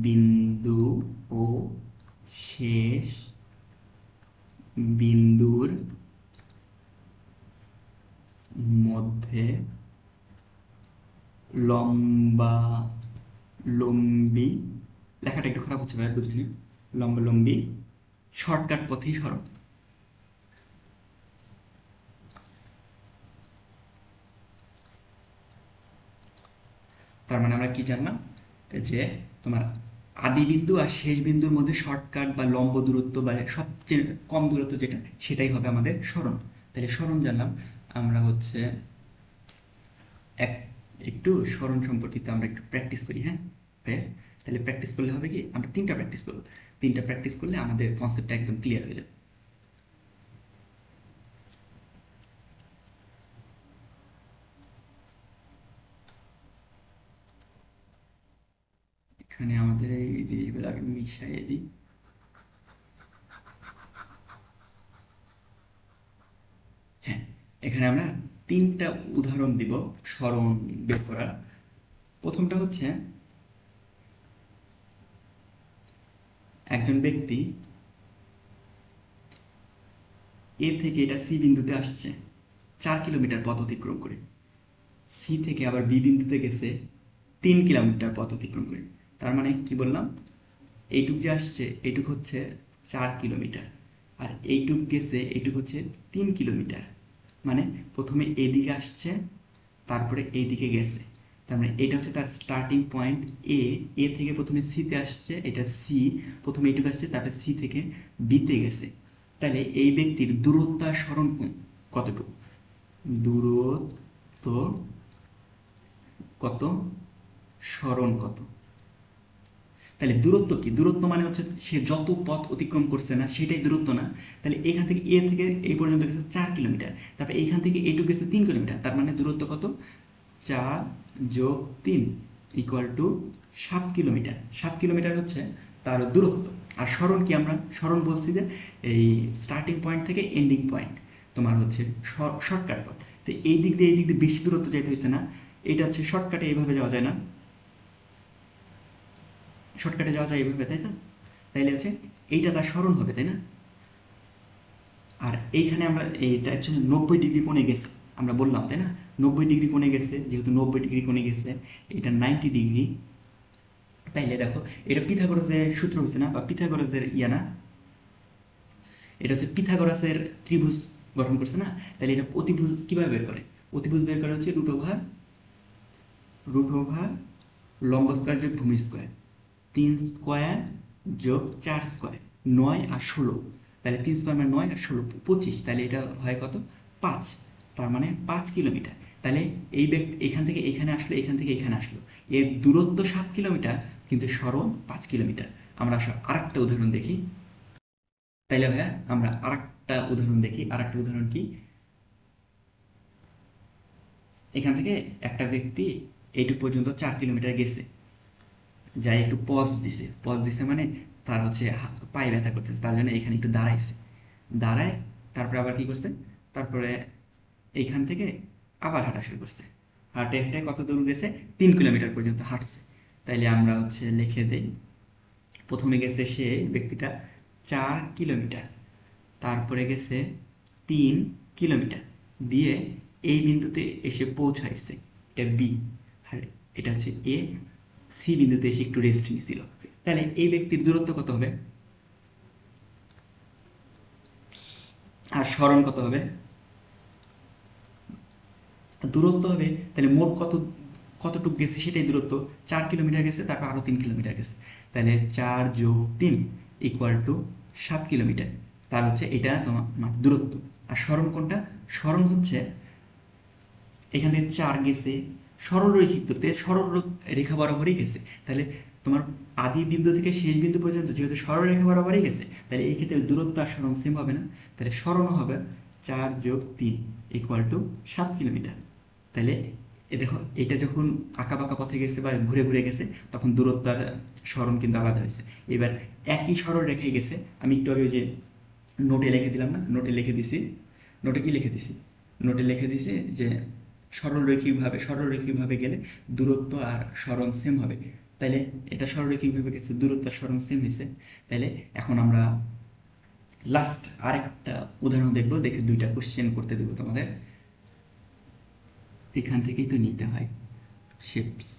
বিন্দু ও শেষ বিন্দুর মধ্যে লম্বালম্বী, লেখাটা একটু খারাপ হচ্ছে ভাই, বুঝিনি। লম্বালম্বী শর্টকাট পথেই সরণ। তার মানে আমরা কি জানলাম, যে তোমার আদি বিন্দু আর শেষ বিন্দুর মধ্যে শর্টকাট বা লম্ব দূরত্ব বা সবচেয়ে কম দূরত্ব যেটা, সেটাই হবে আমাদের সরণ। তাহলে সরণ জানলাম আমরা। হচ্ছে একটু সরণ সম্পর্কিত আমরা একটু প্র্যাকটিস করি, হ্যাঁ। তাহলে প্র্যাকটিস করলে হবে কি, আমরা 3টা প্র্যাকটিস করবো। 3টা প্র্যাকটিস করলে আমাদের কনসেপ্টটা একদম ক্লিয়ার হয়ে যাবে। এখানে আমাদের এই জিনিসগুলো আগে মিশাইয়ে দিই। হ্যাঁ, এখানে আমরা 3টা উদাহরণ দিব সরণ বের করার। প্রথমটা হচ্ছে একজন ব্যক্তি এ থেকে এটা সি বিন্দুতে আসছে 4 কিলোমিটার পথ অতিক্রম করে, সি থেকে আবার বি বিন্দুতে গেছে 3 কিলোমিটার পথ অতিক্রম করে। তার মানে কি বললাম, এইটুক যে আসছে এইটুক হচ্ছে 4 কিলোমিটার, আর এইটুক গেছে এইটুক হচ্ছে 3 কিলোমিটার। মানে প্রথমে এদিকে আসছে, তারপরে এইদিকে গেছে। তার মানে এটা হচ্ছে তার স্টার্টিং পয়েন্ট এ থেকে প্রথমে সিতে আসছে, এটা সি, প্রথমে এইটুকু আসছে, তারপরে সি থেকে বিতে গেছে। তাহলে এই ব্যক্তির দূরত্ব আর সরণ কতটুকু, দূরত্ব কত, সরণ কত। তাহলে দূরত্ব কি, দূরত্ব মানে হচ্ছে সে যত পথ অতিক্রম করছে না সেটাই দূরত্ব না? তাহলে এখান থেকে এ থেকে এই পর্যন্ত গেছে 4 কিলোমিটার, তারপরে এইখান থেকে এইটুকু গেছে 3 কিলোমিটার। তার মানে দূরত্ব কত, 4 যোগ 3 ইকুয়াল টু 7 কিলোমিটার। 7 কিলোমিটার হচ্ছে তার দূরত্ব। আর সরণ কি, আমরা সরণ বলছি যে এই স্টার্টিং পয়েন্ট থেকে এন্ডিং পয়েন্ট তোমার হচ্ছে শর্টকাট পথ। তো এই দিক দিয়ে বেশি দূরত্ব যাইতে হয়েছে না, এটা হচ্ছে শর্টকাটে এইভাবে যাওয়া যায় না, শর্টকাটে যাওয়া যায় এইভাবে, তাই তো? তাইলে হচ্ছে এইটা তার সরণ হবে, তাই না? আর এইখানে আমরা এইটা অ্যাকচুয়ালি 90 ডিগ্রি কোণে গেছে, আমরা বললাম তাই না, 90 ডিগ্রি কোণে গেছে, যেহেতু 90 ডিগ্রি কোণে গেছে, এটা 90 ডিগ্রি। তাইলে দেখো এটা পিথাগোরাসের সূত্র হচ্ছে না, বা পিথাগোরাসের না, এটা হচ্ছে পিথাগোরাসের ত্রিভুজ গঠন করছে না। তাহলে এটা অতিভুজ কিভাবে বের করে, অতিভুজ বের করা হচ্ছে রুট ওভার লম্ব স্কয়ার যোগ ভূমি স্কয়ার, 3 স্কয়ার যোগ 4 স্কয়ার, 9 আর 16। তাহলে 3 স্কয়ার মানে 9 আর 16 25, তাহলে এটা হয় কত, 5। তার মানে 5 কিলোমিটার। তাহলে এই ব্যক্তি এখান থেকে এখানে আসলো, এখান থেকে এখানে আসলো, এর দূরত্ব 7 কিলোমিটার, কিন্তু সরণ 5 কিলোমিটার। আমরা আরেকটা উদাহরণ দেখি। তাইলে ভাইয়া আমরা আরেকটা উদাহরণ দেখি। আরেকটা উদাহরণ কি, এখান থেকে একটা ব্যক্তি এইটুকু পর্যন্ত 4 কিলোমিটার গেছে, যাই একটু পজ দিছে মানে তার হচ্ছে পায়ে ব্যথা করতেছে, তার জন্য এখানে একটু দাঁড়ায়, তারপরে আবার কি করছে, তারপরে এইখান থেকে আবার হাঁটা শুরু করছে, হাঁটে হেঁটে কত দূর গেছে, 3 কিলোমিটার পর্যন্ত হাঁটছে। তাইলে আমরা হচ্ছে লিখে দেই, প্রথমে গেছে সে ব্যক্তিটা 4 কিলোমিটার, তারপরে গেছে 3 কিলোমিটার, দিয়ে এই বিন্দুতে এসে পৌঁছাইছে, এটা বি, আর এটা হচ্ছে এ, সি বিন্দুতে এসে একটু রেস্ট নিয়েছিল। তাহলে এই ব্যক্তির দূরত্ব কত হবে, আর সরণ কত হবে? দূরত্ব হবে, তাহলে মোট কতটুকু গেছে সেটাই দূরত্ব। 4 কিলোমিটার গেছে, তারপর আরও 3 কিলোমিটার গেছে, তাহলে 4+3 = 7 কিলোমিটার। তার হচ্ছে এটা তোমার দূরত্ব। আর সরণ কোনটা? সরণ হচ্ছে এখান থেকে 4 গেছে সরল রৈখিকতে, সরল রেখা বরাবরই গেছে, তাহলে তোমার আদি বিন্দু থেকে শেষ বিন্দু পর্যন্ত যেহেতু সরল রেখা বরাবরই গেছে, তাহলে এই ক্ষেত্রে দূরত্ব আর সরণ সেম হবে না, তাহলে সরণ হবে 4+3 = 7 কিলোমিটার। তাহলে এ দেখো, এটা যখন আঁকা বাঁকা পথে গেছে বা ঘুরে ঘুরে গেছে, তখন দূরত্ব আর সরণ কিন্তু আলাদা হয়েছে। এবার একই সরল রেখায় গেছে, আমি একটু আগে ওই যে নোটে লিখে দিলাম না, নোটে লিখে দিছি, নোটে কি লিখে দিছি, নোটে লিখে দিছি যে সরলরৈখিকভাবে গেলে দূরত্ব আর সরণ সেম হবে। তাইলে এটা সরলরৈখিকভাবে গেছে, দূরত্ব আর সরণ সেম হয়েছে। তাইলে এখন আমরা লাস্ট আরেকটা উদাহরণ দেখবো, দেখে 2টা কোশ্চেন করতে দেবো তোমাদের, এখান থেকেই তো নিতে হয় শেপস।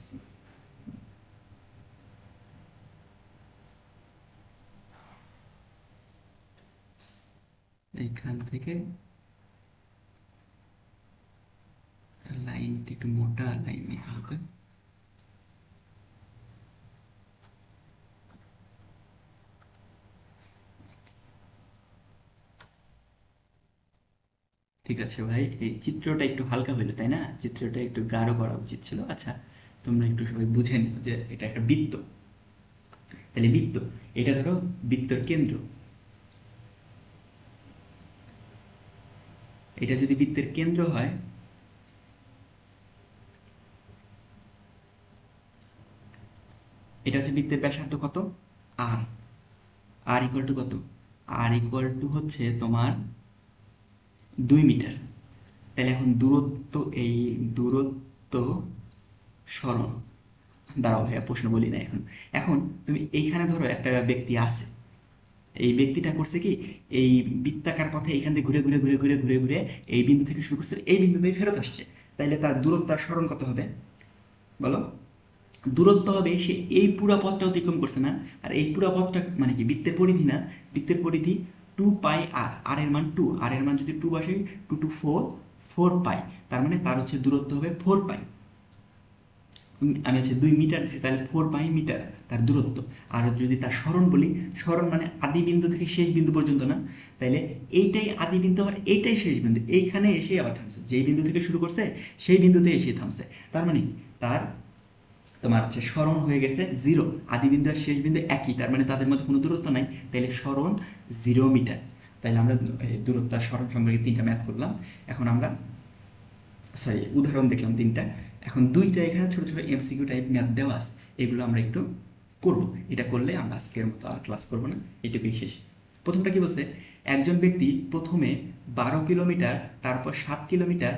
এইখান থেকে লাইনটা একটু মোটা লাইন নিতে হবে। ঠিক আছে ভাই, এই চিত্রটা একটু হালকা হইলো তাই না, চিত্রটা একটু গাঢ় করা উচিত ছিল। আচ্ছা, তোমরা একটু সবাই বুঝে নিও যে এটা একটা বৃত্ত। তাহলে বৃত্ত, এটা ধরো বৃত্তর কেন্দ্র, এটা যদি বৃত্তের কেন্দ্র হয়, এটা হচ্ছে বৃত্তের ব্যাসার্ধ কত? আর আর ইকুয়াল টু কত? আর ইকুয়াল টু হচ্ছে তোমার 2 মিটার। তাহলে এখন দূরত্ব, এই দূরত্ব সরণ, দাঁড়াও ভাইয়া প্রশ্ন বলি না এখন। এখন তুমি এইখানে ধরো একটা ব্যক্তি আছে, এই ব্যক্তিটা করছে কি, এই বৃত্তাকার পথে এইখান থেকে ঘুরে ঘুরে ঘুরে ঘুরে ঘুরে ঘুরে এই বিন্দু থেকে শুরু করছে, এই বিন্দু থেকে ফেরত আসছে, তাইলে তার দূরত্ব আর সরণ কত হবে বলো? দূরত্ব হবে, সে এই পুরা পথটা অতিক্রম করছে না, আর এই পুরা পথটা মানে কি বৃত্তের পরিধি না, বৃত্তের পরিধি 2πr, আর এর মান 2, আর এর মান যদি 2 বসে, 2 to 4, 4π, তার মানে তার হচ্ছে দূরত্ব হবে 4π। আমি হচ্ছে 2 মিটার দিচ্ছি, তাহলে 4π মিটার তার দূরত্ব। আর যদি তার সরণ বলি, সরণ মানে আদি বিন্দু থেকে শেষ বিন্দু পর্যন্ত না, তাইলে এইটাই আদি বিন্দু আর এইটাই শেষ বিন্দু, এইখানে এসে আবার থামছে, যেই বিন্দু থেকে শুরু করছে সেই বিন্দুতে এসে থামছে। তার মানে কি, তার তোমার হচ্ছে সরণ হয়ে গেছে 0, আদি বিন্দু আর শেষ বিন্দু একই, তার মানে তাদের মধ্যে কোনো দূরত্ব নাই, তাইলে সরণ 0 মিটার। তাইলে আমরা দূরত্ব আর সরণ সম্পর্কে 3টা ম্যাথ করলাম। এখন আমরা উদাহরণ দেখলাম 3টা। এখন 2টা এখানে ছোট ছোট এমসিকিউ টাইপ ম্যাথ দেওয়া আছে, এগুলো আমরা একটু করব। এটা করলে আমরা আজকের মতো আর ক্লাস করব না, এটুকুই শেষ। প্রথমটা কি বলছে, একজন ব্যক্তি প্রথমে 12 কিলোমিটার, তারপর 7 কিলোমিটার,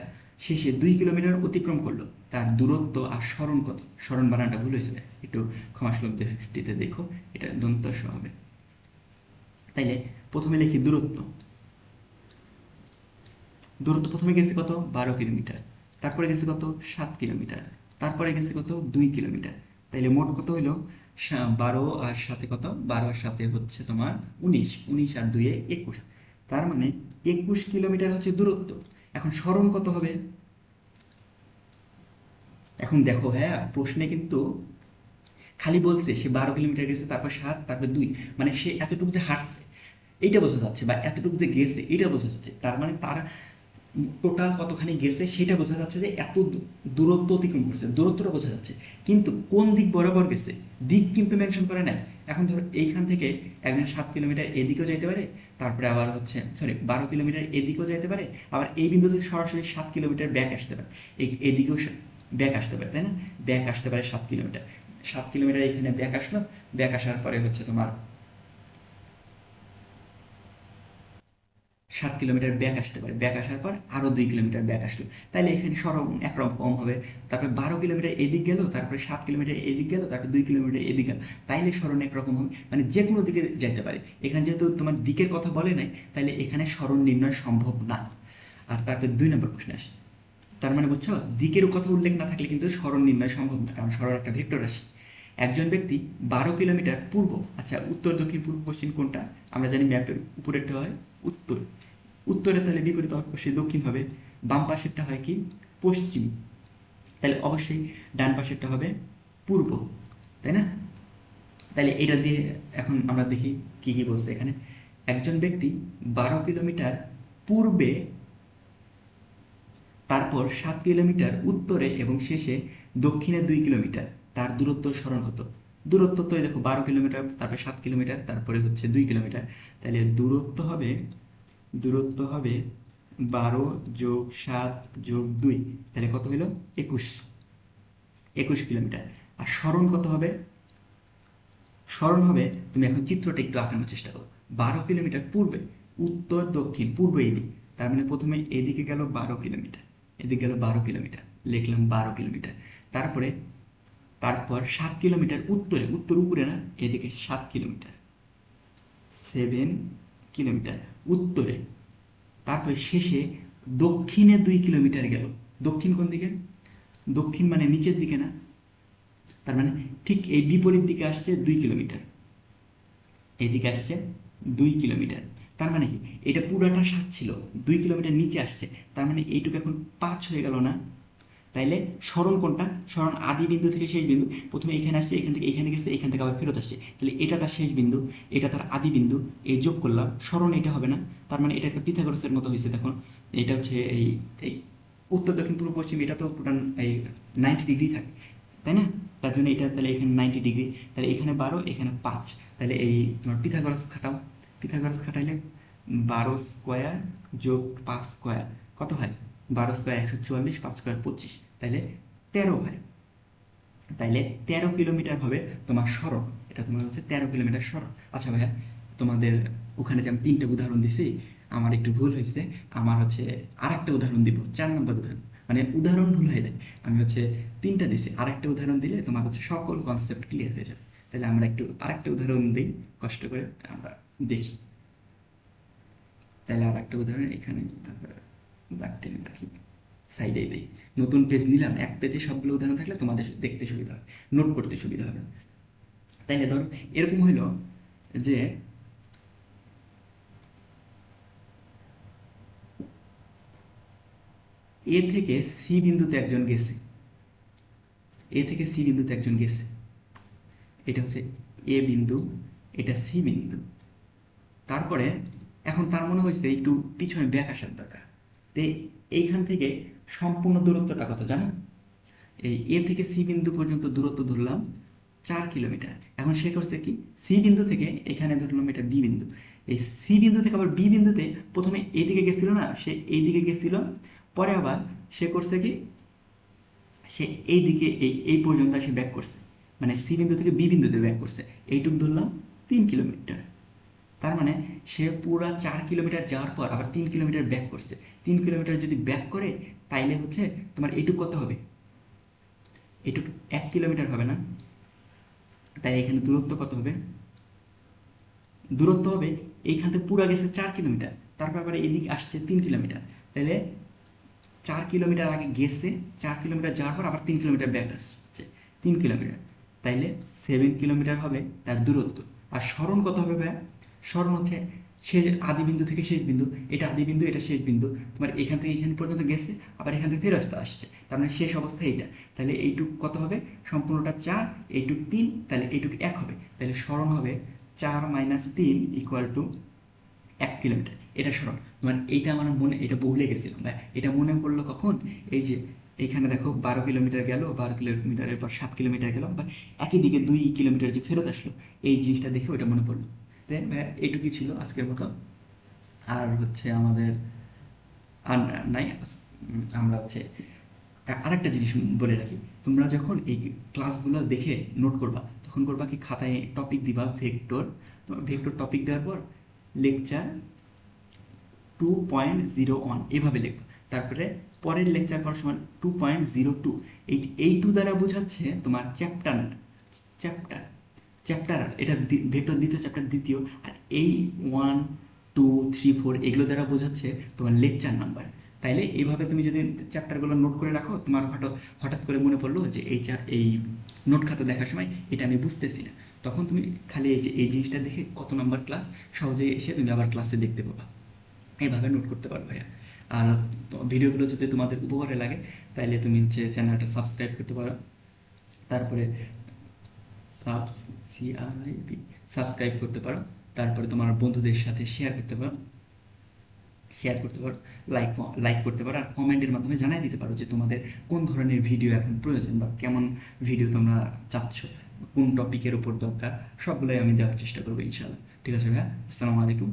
শেষে 2 কিলোমিটার অতিক্রম করলো, তার দূরত্ব আর সরণ কত? সরণ বানানটা ভুল হয়েছে, একটু ক্ষমাসুলভ দৃষ্টিতে দেখো, এটা দন্ত স হবে। তাইলে প্রথমে লিখি দূরত্ব। দূরত্ব প্রথমে গেছে কত? 12 কিলোমিটার, তারপরে গেছে কত? 7 কিলোমিটার, তারপরে গেছে কত? 2 কিলোমিটার। তাইলে মোট কত হইলো? 12 আর 7 কত? 12 আর 7 হচ্ছে তোমার 19, 19 আর 2 21, তার মানে 21 কিলোমিটার হচ্ছে দূরত্ব। এখন সরণ কত হবে? এখন দেখো হ্যাঁ, প্রশ্নে কিন্তু খালি বলছে সে 12 কিলোমিটার গেছে, তারপর 7, তারপর 2, মানে সে এতটুকু যে হাঁটছে এইটা বোঝা যাচ্ছে, বা এতটুকু যে গেছে এটা বোঝা যাচ্ছে, তার মানে তার টোটাল কতখানি গেছে সেটা বোঝা যাচ্ছে, যে এত দূরত্ব অতিক্রম করছে, দূরত্বটা বোঝা যাচ্ছে, কিন্তু কোন দিক বরাবর গেছে দিক কিন্তু মেনশন করে নাই। এখন ধরো এইখান থেকে একজন 7 কিলোমিটার এদিকেও যাইতে পারে, তারপরে আবার হচ্ছে 12 কিলোমিটার এদিকেও যাইতে পারে, আবার এই বিন্দু থেকে সরাসরি 7 কিলোমিটার ব্যাক আসতে পারে, এদিকেও ব্যাক আসতে পারে, তাই না? ব্যাক আসতে পারে 7 কিলোমিটার, 7 কিলোমিটার এখানে ব্যাক আসলো, ব্যাক আসার পরে হচ্ছে তোমার 7 কিলোমিটার ব্যাক আসতে পারে, ব্যাক আসার পর আরও 2 কিলোমিটার ব্যাক আসলো, তাহলে এখানে সরণ একরকম হবে। তারপরে 12 কিলোমিটার এদিক গেল, তারপরে 7 কিলোমিটার এদিক গেল, তারপরে 2 কিলোমিটার এদিক গেল, তাইলে সরণ একরকম হবে, মানে যে কোনো দিকে যাইতে পারে। এখানে যেহেতু তোমার দিকের কথা বলে নাই, তাইলে এখানে সরণ নির্ণয় সম্ভব না। আর তারপরে 2 নম্বর প্রশ্নে আসে, তার মানে বুঝছো, দিকের কথা উল্লেখ না থাকলে কিন্তু সরণ নির্ণয় সম্ভব না, কারণ সরণ একটা ভেক্টর রাশি। একজন ব্যক্তি 12 কিলোমিটার পূর্ব, আচ্ছা উত্তর দক্ষিণ পূর্ব পশ্চিম কোনটা? আমরা জানি ম্যাপের উপরেরটা হয় উত্তর, উত্তরে তাহলে বিপরীত অবশ্যই দক্ষিণ হবে। বাম পাশেরটা হয় কি? পশ্চিম, তাহলে অবশ্যই ডান পাশেরটা হবে পূর্ব, তাই না? তাহলে এটা দিয়ে এখন আমরা দেখি কি কি বলছে এখানে। একজন ব্যক্তি 12 কিলোমিটার পূর্বে, তারপর 7 কিলোমিটার উত্তরে এবং শেষে দক্ষিণে 2 কিলোমিটার, তার দূরত্ব স্মরণ কত? দূরত্ব তো এই দেখো 12 কিলোমিটার, তারপরে 7 কিলোমিটার, তারপরে হচ্ছে 2 কিলোমিটার। তাহলে দূরত্ব হবে 12+7+2, তাহলে কত হলো? 21 কিলোমিটার। আর স্মরণ কত হবে? স্মরণ হবে, তুমি এখন চিত্রটা একটু আঁকানোর চেষ্টা করো। 12 কিলোমিটার পূর্বে, উত্তর দক্ষিণ পূর্ব এদিক, তার মানে প্রথমে এদিকে গেল 12 কিলোমিটার, এদিকে গেল 12 কিলোমিটার, লিখলাম 12 কিলোমিটার। তারপর 7 কিলোমিটার উত্তরে, উত্তর উপরে না, এদিকে 7 কিলোমিটার, 7 কিলোমিটার উত্তরে। তারপরে শেষে দক্ষিণে 2 কিলোমিটার গেল। দক্ষিণ কোন দিকে? দক্ষিণ মানে নিচের দিকে না, তার মানে ঠিক এই বিপরীত দিকে আসছে 2 কিলোমিটার, এদিকে আসছে 2 কিলোমিটার। তার মানে কি, এটা পুরাটা 7 ছিল, 2 কিলোমিটার নিচে আসছে, তার মানে এইটুকু এখন 5 হয়ে গেল না? তাইলে স্মরণ কোনটা? স্মরণ আদি বিন্দু থেকে শেষ বিন্দু, প্রথমে এখানে আসছে, এখান থেকে এখানে গেছে, এখান থেকে আবার ফেরত আসছে, তাহলে এটা তার শেষ বিন্দু, এটা তার আদি বিন্দু, এই যোগ করলাম, স্মরণ এটা হবে না? তার মানে এটা একটা পিথাগোরাসের মতো হয়েছে। দেখুন এটা হচ্ছে এই এই উত্তর দক্ষিণ পূর্ব পশ্চিম, এটা তো পুরান এই 90 ডিগ্রি থাকে, তাই না? তার জন্য এটা, তাহলে এখানে 90 ডিগ্রি, তাহলে এখানে 12, এখানে 5, তাহলে এই তোমার পিথাগোরাস খাটাও। পিথাগোরাস খাটাইলে 12 স্কোয়ার যোগ 5 স্কোয়ার কত হয়? 12 স্কোয়ার 144, 5 স্কোয়ার 25, তাইলে 13 হয়। তাইলে 13 কিলোমিটার হবে তোমার সড়ক, এটা তোমার হচ্ছে 13 কিলোমিটার সড়ক। আচ্ছা ভাইয়া, তোমাদের ওখানে যে আমি 3টে উদাহরণ দিছি, আমার একটু ভুল হয়েছে, আমার হচ্ছে আরেকটা উদাহরণ দিব, 4 নম্বর উদাহরণ, মানে উদাহরণ ভুল হয়ে যায়, আমি হচ্ছে 3টা দিছি, আরেকটা উদাহরণ দিলে তোমার হচ্ছে সকল কনসেপ্ট ক্লিয়ার হয়ে যাবে। তাহলে আমরা একটু আরেকটা উদাহরণ দিই, কষ্ট করে আমরা দেখি। তাহলে আরেকটা উদাহরণ এখানে দাগ টেনে রাখি, সাইডে দিই। নতুন পেজ নিলাম, এক পেজে সবগুলো উদাহরণ থাকলে তোমাদের দেখতে সুবিধা হবে, নোট করতে সুবিধা হবে। তাইলে ধরো এরকম হইল যে এ থেকে সি বিন্দুতে একজন গেছে, এ থেকে সি বিন্দুতে একজন গেছে, এটা হচ্ছে এ বিন্দু, এটা সি বিন্দু। তারপরে এখন তার মনে হয়েছে একটু পিছনে ব্যাক আসার দরকার, তো এইখান থেকে সম্পূর্ণ দূরত্বটা কত জানো? এই এ থেকে সি বিন্দু পর্যন্ত দূরত্ব ধরলাম 4 কিলোমিটার। এখন সে করছে কি, সি বিন্দু থেকে এখানে ধরলাম এটা বি বিন্দু, এই সি বিন্দু থেকে আবার বি বিন্দুতে প্রথমে এইদিকে গেছিল না, সে এইদিকে গেছিল, পরে আবার সে করছে কি, সে এইদিকে এই পর্যন্ত সে ব্যাক করছে, মানে সি বিন্দু থেকে বি বিন্দুতে ব্যাক করছে, এইটুক ধরলাম 3 কিলোমিটার। তার মানে সে পুরা 4 কিলোমিটার যাওয়ার পর আবার 3 কিলোমিটার ব্যাক করছে। 3 কিলোমিটার যদি ব্যাক করে তাইলে হচ্ছে তোমার এইটুক কত হবে? এইটুক 1 কিলোমিটার হবে না? তাই এখানে দূরত্ব কত হবে? দূরত্ব হবে, এইখান থেকে পুরা গেছে 4 কিলোমিটার, তারপর আবার এদিকে আসছে 3 কিলোমিটার, তাহলে 4 কিলোমিটার আগে গেছে, 4 কিলোমিটার যাওয়ার পর আবার 3 কিলোমিটার ব্যাক আসছে, 3 কিলোমিটার, তাইলে 7 কিলোমিটার হবে তার দূরত্ব। আর স্মরণ কত হবে ভাইয়া? স্মরণ হচ্ছে শেষ আদি বিন্দু থেকে শেষ বিন্দু, এটা আদি বিন্দু, এটা শেষ বিন্দু, তোমার এখান থেকে এখান পর্যন্ত গেছে, আবার এখান থেকে ফেরত আসছে, তার মানে শেষ অবস্থা এইটা, তাহলে এইটুক কত হবে? সম্পূর্ণটা 4, এইটুক 3, তাহলে এইটুক 1 হবে, তাহলে স্মরণ হবে 4 - 3 = 1 কিলোমিটার। এটা স্মরণ তোমার, এইটা আমার মনে, এটা ভুলে গেছিলাম ভাই, এটা মনে পড়লো কখন? এই যে এইখানে দেখো 12 কিলোমিটার গেল, 12 কিলোমিটারের পর 7 কিলোমিটার গেল, আবার একই দিকে 2 কিলোমিটার যে ফেরত আসলো, এই জিনিসটা দেখে ওইটা মনে পড়লো। তাই ভাই এইটুকুই ছিল আজকের মতো, আর হচ্ছে আমাদের আর নাই। আমরা হচ্ছে আরেকটা জিনিস বলে রাখি, তোমরা যখন এই ক্লাসগুলো দেখে নোট করবা, তখন করবা কি, খাতায় টপিক দিবা ভেক্টর, তোমার ভেক্টর টপিক দেওয়ার পর লেকচার 2.01 এভাবে লিখবা, তারপরে পরের লেকচার করার সময় 2.02, এই 2 দ্বারা বোঝাচ্ছে তোমার চ্যাপ্টার, চ্যাপ্টার চ্যাপ্টার এটা ভেক্টর দ্বিতীয় চ্যাপ্টার দ্বিতীয়, আর এই 1, 2, 3, 4 এগুলো দ্বারা বোঝাচ্ছে তোমার লেকচার নাম্বার। তাইলে এইভাবে তুমি যদি চ্যাপ্টারগুলো নোট করে রাখো, তোমার হঠাৎ করে মনে পড়লো যে এই নোট খাতা দেখার সময় এটা আমি বুঝতেছি না, তখন তুমি খালি এই জিনিসটা দেখে কত নম্বর ক্লাস সহজেই এসে তুমি আবার ক্লাসে দেখতে পাবা, এভাবে নোট করতে পারো ভাইয়া। আর ভিডিওগুলো যদি তোমাদের উপকারে লাগে তাহলে তুমি হচ্ছে চ্যানেলটা সাবস্ক্রাইব করতে পারো, তারপরে সাবস্ক্রাইব করতে পারো, তারপরে তোমার বন্ধুদের সাথে শেয়ার করতে পারো, লাইক লাইক করতে পারো, আর কমেন্টের মাধ্যমে জানাই দিতে পারো যে তোমাদের কোন ধরনের ভিডিও এখন প্রয়োজন বা কেমন ভিডিও তোমরা চাচ্ছ, কোন টপিকের উপর দরকার, সবগুলোই আমি দেওয়ার চেষ্টা করবো ইনশাআল্লাহ। ঠিক আছে ভাইয়া, আসসালামু আলাইকুম।